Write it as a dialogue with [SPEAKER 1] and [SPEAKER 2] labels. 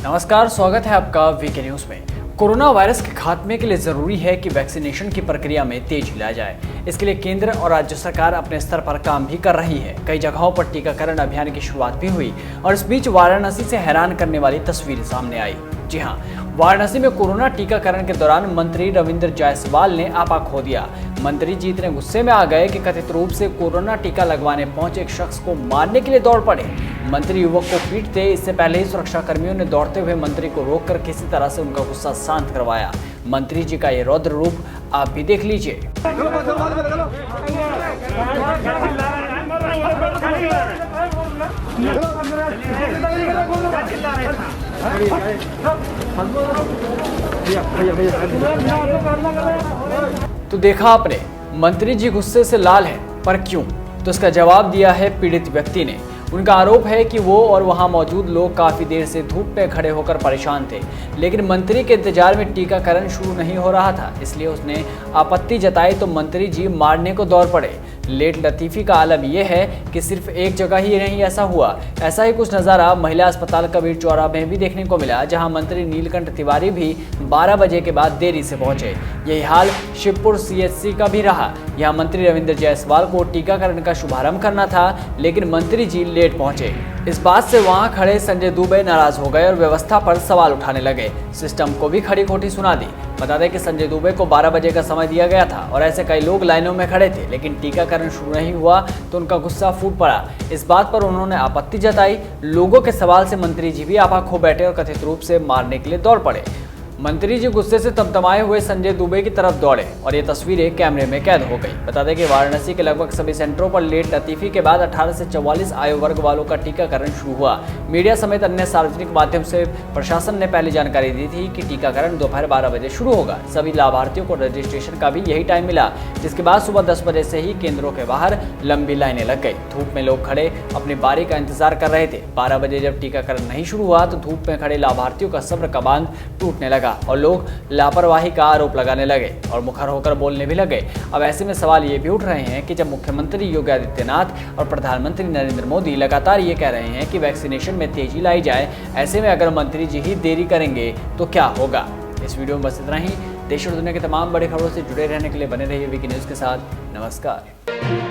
[SPEAKER 1] नमस्कार, स्वागत है आपका वीके न्यूज में। कोरोना वायरस के खात्मे के लिए जरूरी है कि वैक्सीनेशन की प्रक्रिया में तेजी लाया जाए। इसके लिए केंद्र और राज्य सरकार अपने स्तर पर काम भी कर रही है। कई जगहों पर टीकाकरण अभियान की शुरुआत भी हुई और इस बीच वाराणसी से हैरान करने वाली तस्वीरें सामने आई। जी हाँ, वाराणसी में कोरोना टीकाकरण के दौरान मंत्री रविंद्र जायसवाल ने आपा खो दिया। मंत्री जी इतने गुस्से में आ गए कि कथित रूप से कोरोना टीका लगवाने पहुंचे एक शख्स को मारने के लिए दौड़ पड़े। मंत्री युवक को पीटते इससे पहले ही सुरक्षा कर्मियों ने दौड़ते हुए मंत्री को रोककर किसी तरह से उनका गुस्सा शांत करवाया। मंत्री जी का ये रौद्र रूप आप भी देख लीजिए। तो देखा आपने, मंत्री जी गुस्से से लाल है, पर क्यों? तो इसका जवाब दिया है पीड़ित व्यक्ति ने। उनका आरोप है कि वो और वहां मौजूद लोग काफी देर से धूप में खड़े होकर परेशान थे, लेकिन मंत्री के इंतजार में टीकाकरण शुरू नहीं हो रहा था। इसलिए उसने आपत्ति जताई तो मंत्री जी मारने को दौड़ पड़े। लेट लतीफी का आलम यह है कि सिर्फ एक जगह ही नहीं ऐसा हुआ। ऐसा ही कुछ नज़ारा महिला अस्पताल कबीर चौरा में भी देखने को मिला, जहां मंत्री नीलकंठ तिवारी भी 12 बजे के बाद देरी से पहुंचे। यही हाल शिवपुर सीएचसी का भी रहा। यहां मंत्री रविंद्र जायसवाल को टीकाकरण का शुभारंभ करना था, लेकिन मंत्री जी लेट पहुंचे। इस बात से वहां खड़े संजय दुबे नाराज हो गए और व्यवस्था पर सवाल उठाने लगे। सिस्टम को भी खड़ी खोटी सुना दी। बता दें कि संजय दुबे को 12 बजे का समय दिया गया था और ऐसे कई लोग लाइनों में खड़े थे, लेकिन टीकाकरण शुरू नहीं हुआ तो उनका गुस्सा फूट पड़ा। इस बात पर उन्होंने आपत्ति जताई। लोगों के सवाल से मंत्री जी भी आपा खो बैठे और कथित रूप से मारने के लिए दौड़ पड़े। मंत्री जी गुस्से से तमतमाए हुए संजय दुबे की तरफ दौड़े और ये तस्वीरें कैमरे में कैद हो गई। बता दें कि वाराणसी के लगभग सभी सेंटरों पर लेट लतीफी के बाद 18 से 44 आयु वर्ग वालों का टीकाकरण शुरू हुआ। मीडिया समेत अन्य सार्वजनिक माध्यम से प्रशासन ने पहले जानकारी दी थी कि टीकाकरण दोपहर 12 बजे शुरू होगा। सभी लाभार्थियों को रजिस्ट्रेशन का भी यही टाइम मिला, जिसके बाद सुबह 10 बजे से ही केंद्रों के बाहर लंबी लाइनें लग गई। धूप में लोग खड़े अपनी बारी का इंतजार कर रहे थे। 12 बजे जब टीकाकरण नहीं शुरू हुआ तो धूप में खड़े लाभार्थियों का सब्र का बांध टूटने लगा और लोग लापरवाही का आरोप लगाने लगे और मुखर होकर बोलने भी लगे। अब ऐसे में सवाल ये भी उठ रहे हैं कि जब मुख्यमंत्री योगी आदित्यनाथ और प्रधानमंत्री नरेंद्र मोदी लगातार ये कह रहे हैं कि वैक्सीनेशन में तेजी लाई जाए, ऐसे में अगर मंत्री जी ही देरी करेंगे तो क्या होगा? इस वीडियो में बस इतना ही। देश और दुनिया की तमाम बड़ी खबरों से जुड़े रहने के लिए बने रहिए वीके न्यूज के साथ। नमस्कार।